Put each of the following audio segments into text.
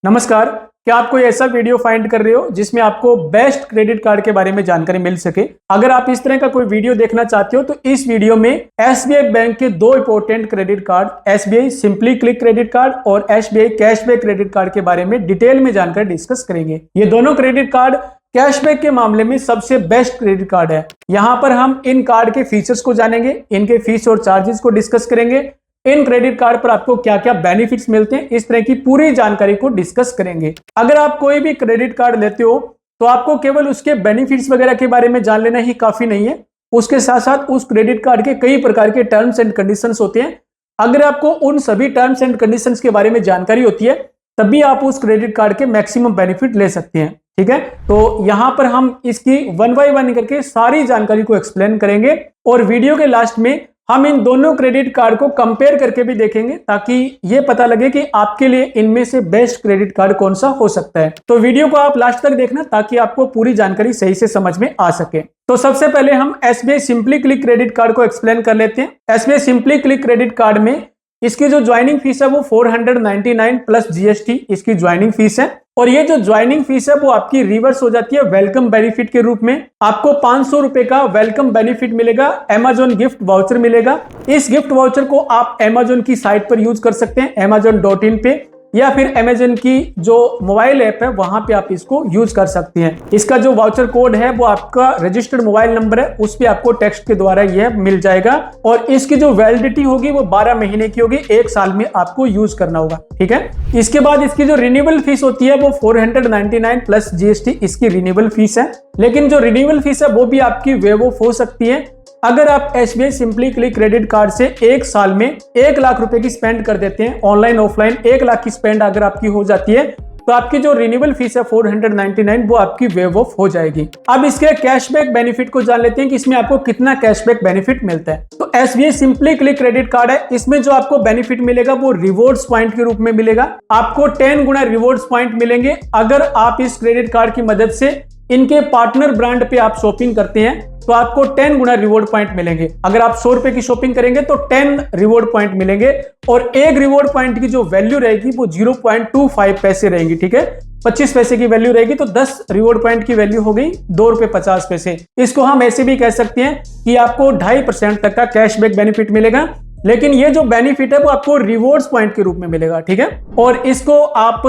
नमस्कार। क्या आप कोई ऐसा वीडियो फाइंड कर रहे हो जिसमें आपको बेस्ट क्रेडिट कार्ड के बारे में जानकारी मिल सके? अगर आप इस तरह का कोई वीडियो देखना चाहते हो तो इस वीडियो में एसबीआई बैंक के दो important credit card, SBI simply click credit card और एसबीआई कैशबैक क्रेडिट कार्ड के बारे में डिटेल में जानकर डिस्कस करेंगे। ये दोनों क्रेडिट कार्ड कैशबैक के मामले में सबसे बेस्ट क्रेडिट कार्ड है। यहाँ पर हम इन कार्ड के फीचर्स को जानेंगे, इनके फीस और चार्जेस को डिस्कस करेंगे, इन क्रेडिट कार्ड पर आपको क्या क्या बेनिफिट्स मिलते हैं, इस तरह की पूरी जानकारी को डिस्कस करेंगे। अगर आप कोई भी क्रेडिट कार्ड लेते हो तो आपको केवल उसके बेनिफिट्स वगैरह के बारे में जान लेना ही काफी नहीं है, उसके साथ साथ उस क्रेडिट कार्ड के कई प्रकार के टर्म्स एंड कंडीशंस होते हैं। अगर आपको उन सभी टर्म्स एंड कंडीशंस के बारे में जानकारी होती है तभी आप उस क्रेडिट कार्ड के मैक्सिमम बेनिफिट ले सकते हैं। ठीक है, तो यहां पर हम इसकी वन बाय वन करके सारी जानकारी को एक्सप्लेन करेंगे और वीडियो के लास्ट में हम इन दोनों क्रेडिट कार्ड को कंपेयर करके भी देखेंगे ताकि ये पता लगे कि आपके लिए इनमें से बेस्ट क्रेडिट कार्ड कौन सा हो सकता है। तो वीडियो को आप लास्ट तक देखना ताकि आपको पूरी जानकारी सही से समझ में आ सके। तो सबसे पहले हम SBI simply click credit card को एक्सप्लेन कर लेते हैं। SBI simply click credit card में इसकी जो ज्वाइनिंग फीस है वो 499 प्लस जीएसटी इसकी ज्वाइनिंग फीस है और ये जो ज्वाइनिंग फीस है वो आपकी रिवर्स हो जाती है वेलकम बेनिफिट के रूप में। आपको 500 रुपए का वेलकम बेनिफिट मिलेगा, अमेजॉन गिफ्ट वाउचर मिलेगा। इस गिफ्ट वाउचर को आप अमेजॉन की साइट पर यूज कर सकते हैं, amazon.in पे, या फिर अमेजन की जो मोबाइल ऐप है वहां पे आप इसको यूज कर सकते हैं। इसका जो वाउचर कोड है वो आपका रजिस्टर्ड मोबाइल नंबर है, उस पे आपको टेक्स्ट के द्वारा यह मिल जाएगा और इसकी जो वैलिडिटी होगी वो 12 महीने की होगी, 1 साल में आपको यूज करना होगा। ठीक है, इसके बाद इसकी जो रिन्यूएबल फीस होती है वो 499 प्लस जीएसटी इसकी रिन्यूएबल फीस है। लेकिन जो रिन्यूएबल फीस है वो भी आपकी वेव ऑफ हो सकती है अगर आप SBI simply click credit card से 1 साल में 1 लाख रुपए की स्पेंड कर देते हैं, ऑनलाइन ऑफलाइन 1 लाख की स्पेंड अगर आपकी हो जाती है तो आपकी जो रिन्यूएबल फीस है 499 वो आपकी वेव ऑफ हो जाएगी। अब इसके कैशबैक बेनिफिट को जान लेते हैं कि इसमें आपको कितना कैशबैक बेनिफिट मिलता है। तो SBI simply click credit card है, इसमें जो आपको बेनिफिट मिलेगा वो रिवॉर्ड्स पॉइंट के रूप में मिलेगा। आपको 10 गुना रिवॉर्ड्स पॉइंट मिलेंगे अगर आप इस क्रेडिट कार्ड की मदद से इनके पार्टनर ब्रांड पे आप शॉपिंग करते हैं तो आपको 10 गुना रिवॉर्ड पॉइंट मिलेंगे। अगर आप 100 रुपए की शॉपिंग करेंगे तो 10 रिवॉर्ड पॉइंट मिलेंगे और एक रिवॉर्ड पॉइंट की जो वैल्यू रहेगी वो 0.25 पैसे रहेगी। ठीक है, 25 पैसे की वैल्यू रहेगी तो 10 रिवॉर्ड पॉइंट की वैल्यू हो गई 2 रुपए 50 पैसे। इसको हम ऐसे भी कह सकते हैं कि आपको 2.5% तक का कैशबैक बेनिफिट मिलेगा, लेकिन ये जो बेनिफिट है वो आपको रिवॉर्ड्स पॉइंट के रूप में मिलेगा। ठीक है, और इसको आप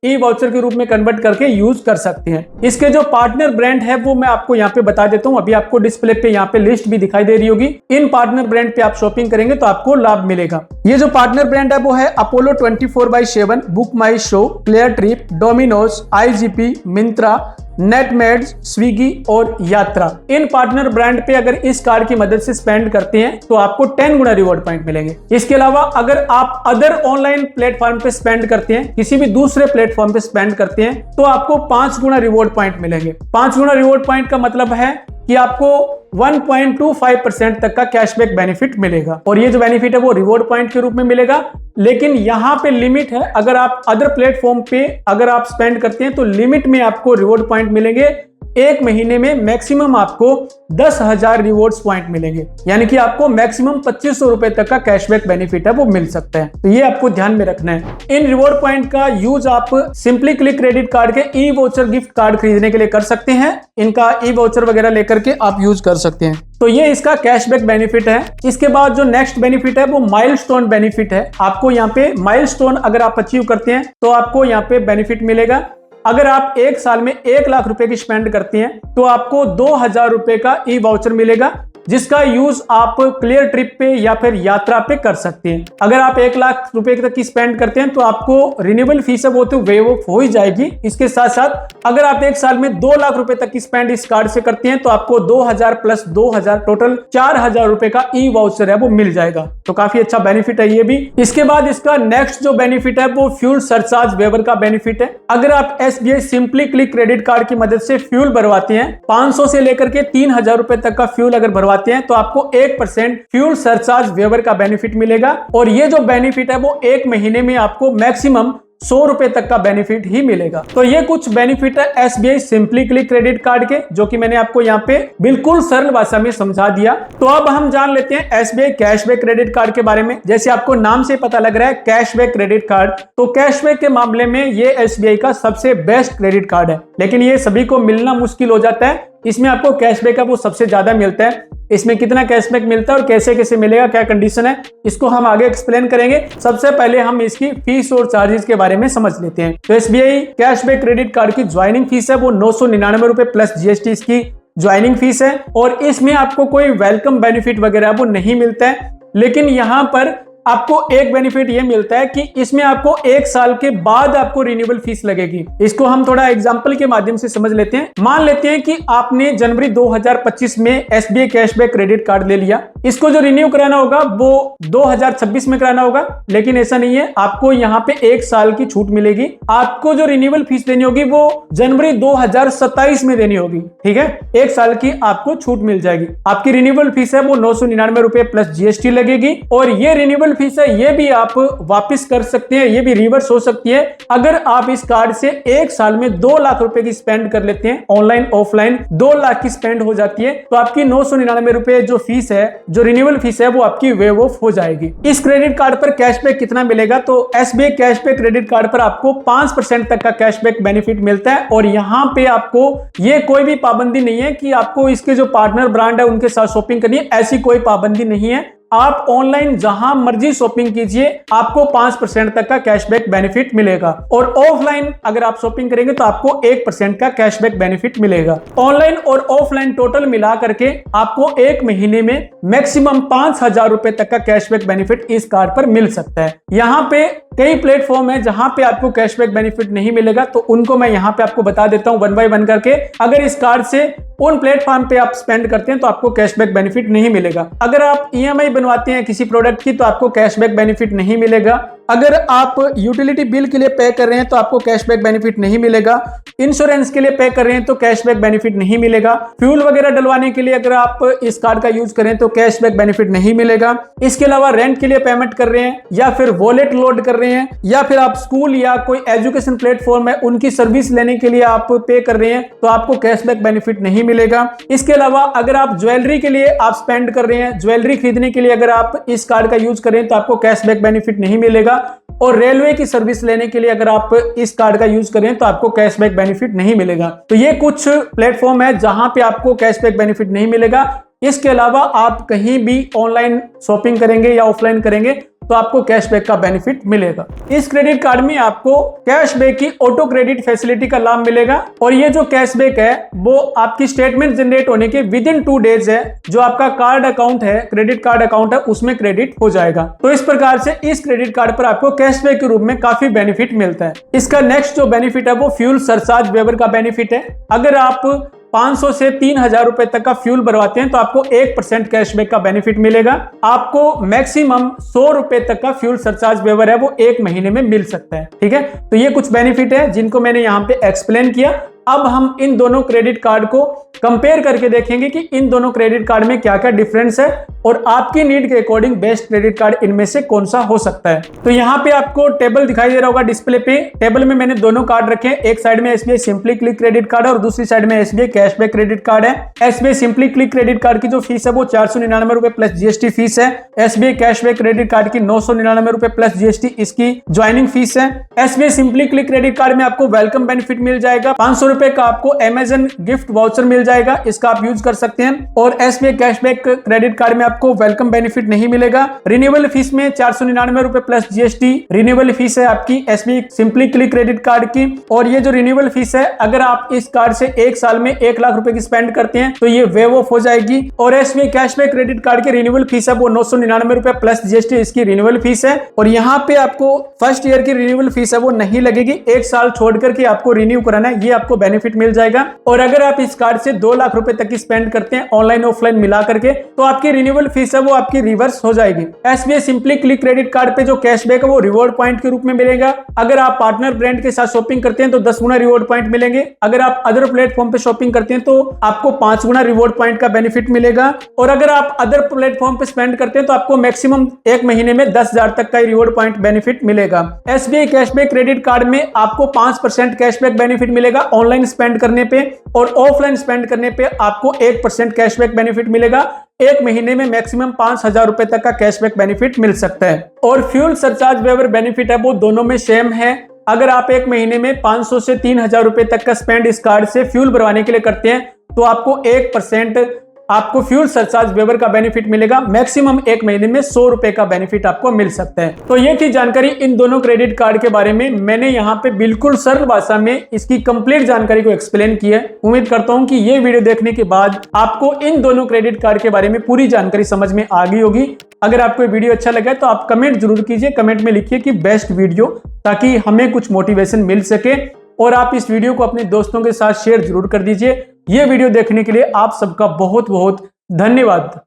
ई वाउचर के रूप में कन्वर्ट करके यूज कर सकते हैं। इसके जो पार्टनर ब्रांड है वो मैं आपको यहाँ पे बता देता हूँ, अभी आपको डिस्प्ले पे यहाँ पे लिस्ट भी दिखाई दे रही होगी। इन पार्टनर ब्रांड पे आप शॉपिंग करेंगे तो आपको लाभ मिलेगा। ये जो पार्टनर ब्रांड है वो है Apollo 24/7, Book My Show, Cleartrip, Domino's, IGP, Myntra, Netmeds, Swiggy और यात्रा। इन पार्टनर ब्रांड पे अगर इस कार्ड की मदद से स्पेंड करते हैं तो आपको 10 गुना रिवॉर्ड पॉइंट मिलेंगे। इसके अलावा अगर आप अदर ऑनलाइन प्लेटफॉर्म पे स्पेंड करते हैं, किसी भी दूसरे प्लेटफॉर्म पे स्पेंड करते हैं तो आपको 5 गुना रिवॉर्ड पॉइंट मिलेंगे। 5 गुना रिवॉर्ड पॉइंट का मतलब है कि आपको 1.25% तक का कैशबैक बेनिफिट मिलेगा और ये जो बेनिफिट है वो रिवॉर्ड पॉइंट के रूप में मिलेगा। लेकिन यहां पे लिमिट है, अगर आप अदर प्लेटफॉर्म पे अगर आप स्पेंड करते हैं तो लिमिट में आपको रिवॉर्ड पॉइंट मिलेंगे। 1 महीने में मैक्सिमम आपको 10,000 रिवॉर्ड्स पॉइंट मिलेंगे, यानी कि आपको मैक्सिमम 2500 रुपए तक का कैशबैक बेनिफिट है वो मिल सकता है। तो ये आपको ध्यान में रखना है। इन रिवॉर्ड पॉइंट का यूज आप सिंपली क्लिक क्रेडिट कार्ड के ई वाउचर गिफ्ट कार्ड खरीदने के लिए कर सकते हैं। इनका ई वाउचर वगैरह लेकर के आप यूज कर सकते हैं। तो ये इसका कैशबैक बेनिफिट है। इसके बाद जो नेक्स्ट बेनिफिट है वो माइलस्टोन बेनिफिट है। आपको यहाँ पे माइलस्टोन अगर आप अचीव करते हैं तो आपको यहाँ पे बेनिफिट मिलेगा। अगर आप 1 साल में 1 लाख रुपए की स्पेंड करते हैं तो आपको 2000 रुपए का ई वाउचर मिलेगा, जिसका यूज आप क्लियर ट्रिप पे या फिर यात्रा पे कर सकते हैं। अगर आप 1 लाख रुपए तक की स्पेंड करते हैं तो आपको रिन्यूएबल फीस है वो तो वेव ऑफ हो ही जाएगी। इसके साथ साथ अगर आप 1 साल में 2 लाख रुपए तक की स्पेंड इस कार्ड से करते हैं तो आपको 2000 प्लस 2000 टोटल 4000 रुपए का ई वाउचर है वो मिल जाएगा। तो काफी अच्छा बेनिफिट है ये भी। इसके बाद इसका नेक्स्ट जो बेनिफिट है वो फ्यूल सरचार्ज वेवर का बेनिफिट है। अगर आप SBI simply click credit card की मदद से फ्यूल भरवाते हैं, 500 से लेकर के 3000 रुपए तक का फ्यूल अगर भरवाते हैं तो आपको 1% फ्यूल सरचार्ज वेवर का बेनिफिट मिलेगा और ये जो बेनिफिट है वो 1 महीने में आपको मैक्सिमम 100 रुपए तक का बेनिफिट ही मिलेगा। तो ये कुछ बेनिफिट है SBI simply click credit card के, जो कि मैंने आपको यहाँ पे बिल्कुल सरल भाषा में समझा दिया। तो अब हम जान लेते हैं SBI कैशबैक क्रेडिट कार्ड के बारे में। जैसे आपको नाम से पता लग रहा है कैशबैक क्रेडिट कार्ड, तो कैशबैक के मामले में ये SBI का सबसे बेस्ट क्रेडिट कार्ड है, लेकिन ये सभी को मिलना मुश्किल हो जाता है। इसमें आपको कैशबैक का वो सबसे ज्यादा मिलता है। इसमें कितना कैशबैक मिलता है और कैसे कैसे मिलेगा, क्या कंडीशन है, इसको हम आगे एक्सप्लेन करेंगे। सबसे पहले हम इसकी फीस और चार्जेस के बारे में समझ लेते हैं। तो SBI कैशबैक क्रेडिट कार्ड की ज्वाइनिंग फीस है वो 999 रुपए प्लस GST इसकी ज्वाइनिंग फीस है, और इसमें आपको कोई वेलकम बेनिफिट वगैरह वो नहीं मिलता है। लेकिन यहाँ पर आपको एक बेनिफिट ये मिलता है कि इसमें आपको 1 साल के बाद आपको रिन्यूअल फीस लगेगी। इसको हम थोड़ा एग्जांपल के माध्यम से समझ लेते हैं। मान लेते हैं कि आपने जनवरी 2025 में SBI कैशबैक क्रेडिट कार्ड ले लिया, इसको जो रिन्यू कराना होगा वो 2026 में कराना होगा, लेकिन ऐसा नहीं है। आपको यहाँ पे 1 साल की छूट मिलेगी। आपको जो रिन्यूअल फीस देनी होगी वो जनवरी 2027 में देनी होगी, ठीक है। 1 साल की आपको छूट मिल जाएगी। आपकी रिन्यूअल फीस है वो 999 रुपए प्लस GST लगेगी, और ये रिन्यूअल फीस है ये भी आप वापस कर सकते हैं, ये भी रिवर्स हो सकती है। अगर आप इस कार्ड से 1 साल में 2 लाख रुपए की स्पेंड कर लेते हैं, ऑनलाइन ऑफलाइन 2 लाख की स्पेंड हो जाती है, तो आपकी 999 रुपए जो फीस है, जो रिन्यूअल फीस है, वो आपकी वेव ऑफ हो जाएगी। इस क्रेडिट कार्ड पर कैशबैक कितना मिलेगा, तो SBI कैशबैक क्रेडिट कार्ड पर आपको 5% तक का कैशबैक बेनिफिट मिलता है। और यहाँ पे आपको ये कोई भी पाबंदी नहीं है कि आपको इसके जो पार्टनर ब्रांड है उनके साथ शॉपिंग करनी है, ऐसी कोई पाबंदी नहीं है। आप ऑनलाइन जहां मर्जी शॉपिंग कीजिए, आपको 5% तक का कैशबैक बेनिफिट मिलेगा। और ऑफलाइन अगर आप शॉपिंग करेंगे तो आपको 1% का कैशबैक बेनिफिट मिलेगा। ऑनलाइन और ऑफलाइन टोटल मिला करके आपको 1 महीने में मैक्सिमम 5000 रुपए तक का कैशबैक बेनिफिट इस कार्ड पर मिल सकता है। यहाँ पे कई प्लेटफॉर्म है जहां पे आपको कैशबैक बेनिफिट नहीं मिलेगा, तो उनको मैं यहाँ पे आपको बता देता हूँ 1 बाय 1 करके। अगर इस कार्ड से उन प्लेटफॉर्म पे आप स्पेंड करते हैं तो आपको कैशबैक बेनिफिट नहीं मिलेगा। अगर आप EMI बनवाते हैं किसी प्रोडक्ट की तो आपको कैशबैक बेनिफिट नहीं मिलेगा। अगर आप यूटिलिटी बिल के लिए पे कर रहे हैं तो आपको कैशबैक बेनिफिट नहीं मिलेगा। इंश्योरेंस के लिए पे कर रहे हैं तो कैशबैक बेनिफिट नहीं मिलेगा। फ्यूल वगैरह डलवाने के लिए अगर आप इस कार्ड का यूज करें तो कैशबैक बेनिफिट नहीं मिलेगा। इसके अलावा रेंट के लिए पेमेंट कर रहे हैं, या फिर वॉलेट लोड कर रहे हैं, या फिर आप स्कूल या कोई एजुकेशन प्लेटफॉर्म है उनकी सर्विस लेने के लिए आप पे कर रहे हैं तो आपको कैशबैक बेनिफिट नहीं मिलेगा। इसके अलावा अगर आप ज्वेलरी के लिए आप स्पेंड कर रहे हैं, ज्वेलरी खरीदने के लिए अगर आप इस कार्ड का यूज करें तो आपको कैशबैक बेनिफिट नहीं मिलेगा। और रेलवे की सर्विस लेने के लिए अगर आप इस कार्ड का यूज करें तो आपको कैशबैक बेनिफिट नहीं मिलेगा। तो ये कुछ प्लेटफॉर्म है जहां पे आपको कैशबैक बेनिफिट नहीं मिलेगा। इसके अलावा आप कहीं भी ऑनलाइन शॉपिंग करेंगे या ऑफलाइन करेंगे तो आपको कैशबैक का बेनिफिट मिलेगा। इस क्रेडिट कार्ड में आपको कैशबैक की ऑटो क्रेडिट फैसिलिटी का लाभ मिलेगा, और ये जो कैशबैक है वो आपकी स्टेटमेंट जनरेट होने के विदिन 2 डेज है, जो आपका कार्ड अकाउंट है, क्रेडिट कार्ड अकाउंट है, उसमें क्रेडिट हो जाएगा। तो इस प्रकार से इस क्रेडिट कार्ड पर आपको कैशबैक के रूप में काफी बेनिफिट मिलता है। इसका नेक्स्ट जो बेनिफिट है वो फ्यूल सरचार्ज वेवर का बेनिफिट है। अगर आप 500 से 3000 रुपए तक का फ्यूल भरवाते हैं तो आपको 1% कैशबैक का बेनिफिट मिलेगा। आपको मैक्सिमम 100 रुपए तक का फ्यूल सरचार्ज वेवर है वो 1 महीने में मिल सकता है, ठीक है। तो ये कुछ बेनिफिट है जिनको मैंने यहाँ पे एक्सप्लेन किया। अब हम इन दोनों क्रेडिट कार्ड को कंपेयर करके देखेंगे कि इन दोनों क्रेडिट कार्ड में क्या क्या डिफरेंस है और आपकी नीड के अकॉर्डिंग बेस्ट क्रेडिट कार्ड इनमें से कौन सा हो सकता है। तो यहाँ पे आपको टेबल दिखाई दे रहा होगा डिस्प्ले पे। टेबल में मैंने दोनों कार्ड रखे हैं, एक साइड में SBI simply click credit card है और दूसरी साइड में SBI कैशबैक क्रेडिट कार्ड है। SBI simply click credit card की जो फीस है वो 499 रुपए प्लस GST फीस है। SBI कैशबैक क्रेडिट कार्ड की 999 रुपए प्लस GST इसकी ज्वाइनिंग फीस है। SBI simply click credit card में आपको वेलकम बेनिफिट मिल जाएगा, 500 रुपए का आपको Amazon गिफ्ट वाउचर मिल जाएगा, इसका आप यूज कर सकते हैं। और SBI कैशबैक क्रेडिट कार्ड में आपको वेलकम बेनिफिट नहीं मिलेगा। रिन्यूअल फीस में 499 रुपए प्लस GST रिन्यूअल फीस है आपकी SBI simply click credit card की। और ये जो रिन्यूअल फीस है, अगर आप इस कार्ड से 1 साल में 1 लाख रुपए की स्पेंड करते हैं तो ये वेव ऑफ हो जाएगी। और SBI कैशबैक क्रेडिट कार्ड की रिन्यूअल फीस है वो 999 रुपए प्लस GST इसकी रिन्यूअल फीस है। और यहाँ पे आपको फर्स्ट ईयर की रिन्यूअल फीस है वो नहीं लगेगी, 1 साल छोड़ करके आपको रिन्यू कराना है, ये आपको बेनिफिट मिल जाएगा। और अगर आप इस कार्ड से 2 लाख रुपए तक की स्पेंड करते हैं ऑनलाइन ऑफलाइन मिला करके, तो आपकी रिन्यूएबल फीस है वो आपकी रिवर्स हो जाएगी। SBI simply click credit card पे जो कैशबैक है वो रिवॉर्ड पॉइंट के रूप में मिलेगा। अगर आप पार्टनर ब्रांड के साथ शॉपिंग करते हैं तो 10 गुना रिवॉर्ड पॉइंट मिलेंगे। अगर आप अदर प्लेटफॉर्म पे शॉपिंग करते हैं तो आपको 5 गुना रिवॉर्ड पॉइंट का बेनिफिट मिलेगा। और अगर आप अदर प्लेटफॉर्म पे स्पेंड करते हैं तो आपको मैक्सिमम एक महीने में 10,000 तक का रिवॉर्ड पॉइंट बेनिफिट मिलेगा। SBI कैशबैक क्रेडिट कार्ड में आपको 5% कैशबैक बेनिफिट मिलेगा ऑनलाइन स्पेंड करने पे, और ऑफलाइन स्पेंड करने पे आपको 1% कैशबैक बेनिफिट मिलेगा। एक महीने में मैक्सिमम 5,000 रुपए तक का कैशबैक बेनिफिट मिल सकता है। और फ्यूल सरचार्ज वेवर बेनिफिट है वो दोनों में सेम है। अगर आप एक महीने में 500 से 3,000 रुपए तक का स्पेंड इस कार्ड से फ्यूल भरवाने के लिए करते हैं तो आपको 1% आपको फ्यूल सरचार्ज वेवर का बेनिफिट मिलेगा। मैक्सिमम एक महीने में 100 रुपए का बेनिफिट आपको मिल सकता है। तो ये थी जानकारी इन दोनों क्रेडिट कार्ड के बारे में। मैंने यहाँ पे बिल्कुल सरल भाषा में इसकी कंप्लीट जानकारी को एक्सप्लेन की है। उम्मीद करता हूँ कि ये वीडियो देखने के बाद आपको इन दोनों क्रेडिट कार्ड के बारे में पूरी जानकारी समझ में आ गई होगी। अगर आपको वीडियो अच्छा लगा तो आप कमेंट जरूर कीजिए, कमेंट में लिखिए कि बेस्ट वीडियो, ताकि हमें कुछ मोटिवेशन मिल सके। और आप इस वीडियो को अपने दोस्तों के साथ शेयर जरूर कर दीजिए। ये वीडियो देखने के लिए आप सबका बहुत बहुत धन्यवाद।